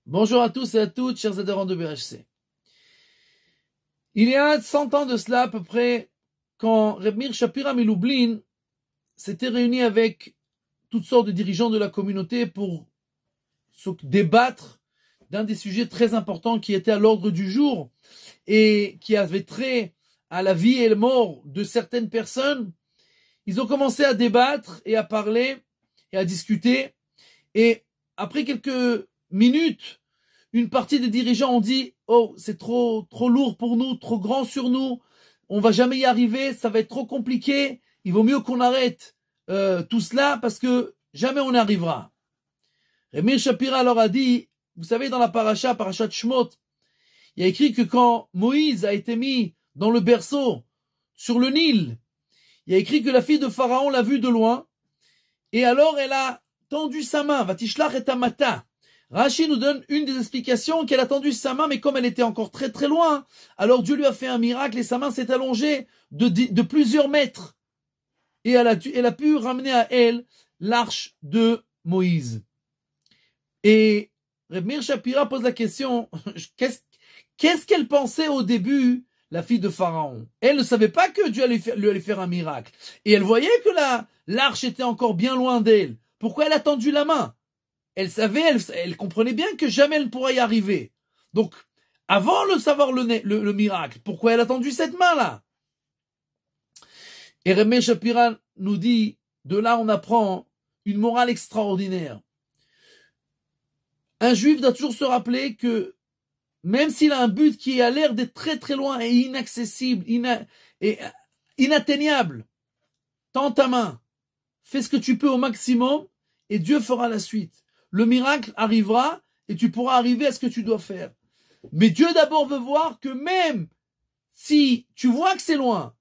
Bonjour à tous et à toutes, chers adhérents de BHC. Il y a 100 ans de cela à peu près, quand Reb Meir Shapira Milublin s'était réuni avec toutes sortes de dirigeants de la communauté pour se débattre d'un des sujets très importants qui était à l'ordre du jour et qui avait trait à la vie et la mort de certaines personnes, ils ont commencé à débattre et à parler et à discuter. Et après quelques minutes, une partie des dirigeants ont dit « Oh, c'est trop lourd pour nous, trop grand sur nous, on va jamais y arriver, ça va être trop compliqué, il vaut mieux qu'on arrête tout cela parce que jamais on n'y arrivera. » Reb Meir Shapira leur a dit, vous savez, dans la parasha Shmot, il y a écrit que quand Moïse a été mis dans le berceau sur le Nil, il y a écrit que la fille de Pharaon l'a vu de loin, et alors elle a tendu sa main, Vatishlach et Amata. Rashi nous donne une des explications qu'elle a tendu sa main, mais comme elle était encore très très loin, alors Dieu lui a fait un miracle et sa main s'est allongée de plusieurs mètres. Et elle a pu ramener à elle l'arche de Moïse. Et Reb Meir Shapira pose la question, qu'est-ce qu'elle pensait au début, la fille de Pharaon? Elle ne savait pas que Dieu allait faire un miracle. Et elle voyait que l'arche était encore bien loin d'elle. Pourquoi elle a tendu la main? Elle savait, elle comprenait bien que jamais elle ne pourrait y arriver. Donc, avant de savoir le miracle, pourquoi elle a tendu cette main-là? Et Reb Meir Shapira nous dit, de là on apprend une morale extraordinaire. Un juif doit toujours se rappeler que même s'il a un but qui a l'air d'être très très loin et inaccessible, et inatteignable, tends ta main, fais ce que tu peux au maximum et Dieu fera la suite. Le miracle arrivera et tu pourras arriver à ce que tu dois faire. Mais Dieu d'abord veut voir que même si tu vois que c'est loin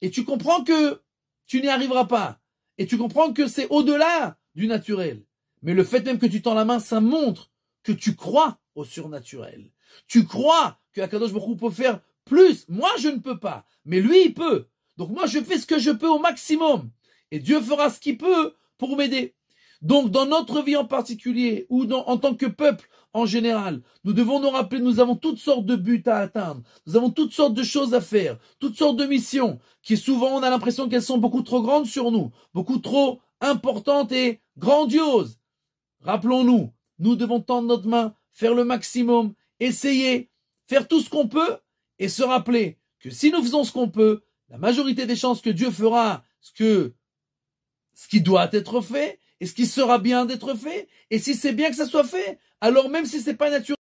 et tu comprends que tu n'y arriveras pas et tu comprends que c'est au-delà du naturel, mais le fait même que tu tends la main, ça montre que tu crois au surnaturel. Tu crois que Akadosh Baruch Hu peut faire plus. Moi, je ne peux pas, mais lui, il peut. Donc moi, je fais ce que je peux au maximum. Et Dieu fera ce qu'il peut pour m'aider. Donc, dans notre vie en particulier, ou en tant que peuple en général, nous devons nous rappeler, nous avons toutes sortes de buts à atteindre. Nous avons toutes sortes de choses à faire, toutes sortes de missions, qui souvent, on a l'impression qu'elles sont beaucoup trop grandes sur nous, beaucoup trop importantes et grandioses. Rappelons-nous, nous devons tendre notre main, faire le maximum, essayer, faire tout ce qu'on peut, et se rappeler que si nous faisons ce qu'on peut, la majorité des chances que Dieu fera ce qui doit être fait, et ce qui sera bien d'être fait, et si c'est bien que ça soit fait, alors même si c'est pas naturel,